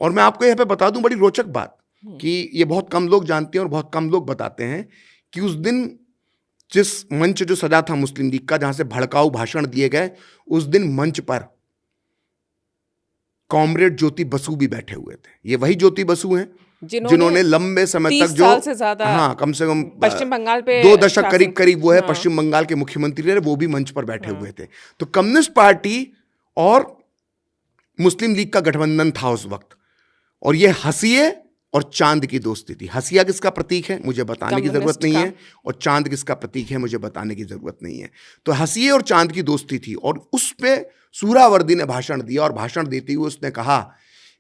और मैं आपको यहाँ पे बता दूं बड़ी रोचक बात कि ये बहुत कम लोग जानते हैं और बहुत कम लोग बताते हैं कि उस दिन जिस मंच जो सजा था मुस्लिम लीग का, जहां से भड़काऊ भाषण दिए गए, उस दिन मंच पर कॉमरेड ज्योति बसु भी बैठे हुए थे। ये वही ज्योति बसु हैं जिन्होंने लंबे समय तक 30 साल से ज्यादा, हाँ, कम से कम पश्चिम बंगाल पे 2 दशक करीब वो है, हाँ। पश्चिम बंगाल के मुख्यमंत्री रहे, वो भी मंच पर बैठे हुए थे। तो कम्युनिस्ट पार्टी और मुस्लिम लीग का गठबंधन था उस वक्त, और ये हंसिए और चांद की दोस्ती थी। हंसिया किसका प्रतीक है मुझे बताने की जरूरत नहीं है, और चांद किसका प्रतीक है मुझे बताने की जरूरत नहीं है। तो हंसिए और चांद की दोस्ती थी, और उस पे सूरावर्दी ने भाषण दिया, और भाषण देते हुए उसने कहा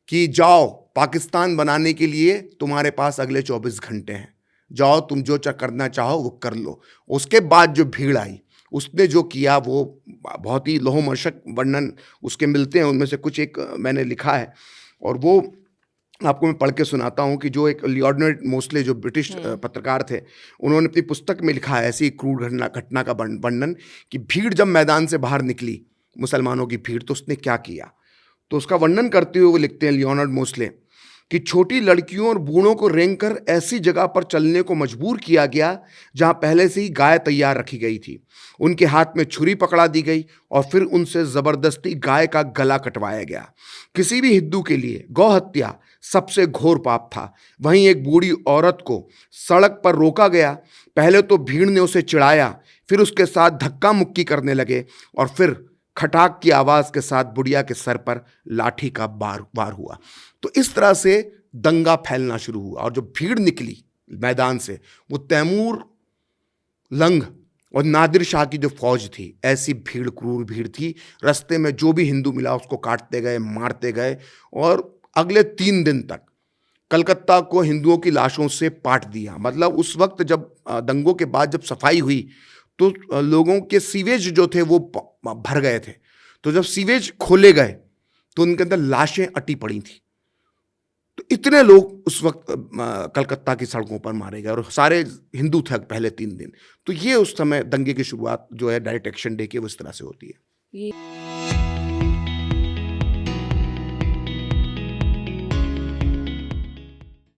कि जाओ, पाकिस्तान बनाने के लिए तुम्हारे पास अगले 24 घंटे हैं, जाओ तुम जो करना चाहो वो कर लो। उसके बाद जो भीड़ आई, उसने जो किया वो बहुत ही लोमहर्षक वर्णन उसके मिलते हैं। उनमें से कुछ एक मैंने लिखा है, और वो आपको मैं पढ़ के सुनाता हूँ कि जो एक लियोनार्ड मोस्ले जो ब्रिटिश पत्रकार थे, उन्होंने अपनी पुस्तक में लिखा है ऐसी क्रूर घटना का वर्णन कि भीड़ जब मैदान से बाहर निकली, मुसलमानों की भीड़, तो उसने क्या किया। तो उसका वर्णन करते हुए वो लिखते हैं लियोनार्ड मोस्ले कि छोटी लड़कियों और बूढ़ों को रेंगकर ऐसी जगह पर चलने को मजबूर किया गया जहां पहले से ही गाय तैयार रखी गई थी। उनके हाथ में छुरी पकड़ा दी गई और फिर उनसे जबरदस्ती गाय का गला कटवाया गया। किसी भी हिंदू के लिए गौ हत्या सबसे घोर पाप था। वहीं एक बूढ़ी औरत को सड़क पर रोका गया। पहले तो भीड़ ने उसे चिढ़ाया, फिर उसके साथ धक्का मुक्की करने लगे, और फिर खटाक की आवाज के साथ बुढ़िया के सर पर लाठी का वार हुआ। तो इस तरह से दंगा फैलना शुरू हुआ, और जो भीड़ निकली मैदान से, वो तैमूर लंग और नादिर शाह की जो फौज थी, ऐसी भीड़, क्रूर भीड़ थी। रास्ते में जो भी हिंदू मिला उसको काटते गए, मारते गए, और अगले 3 दिन तक कलकत्ता को हिंदुओं की लाशों से पाट दिया। मतलब उस वक्त जब दंगों के बाद जब सफाई हुई तो लोगों के सीवेज जो थे वो भर गए थे। तो जब सीवेज खोले गए तो उनके अंदर लाशें अटी पड़ी थी। तो इतने लोग उस वक्त कलकत्ता की सड़कों पर मारे गए, और सारे हिंदू थे पहले 3 दिन। तो ये उस समय दंगे की शुरुआत जो है डायरेक्ट एक्शन डे की, वो इस तरह से होती है।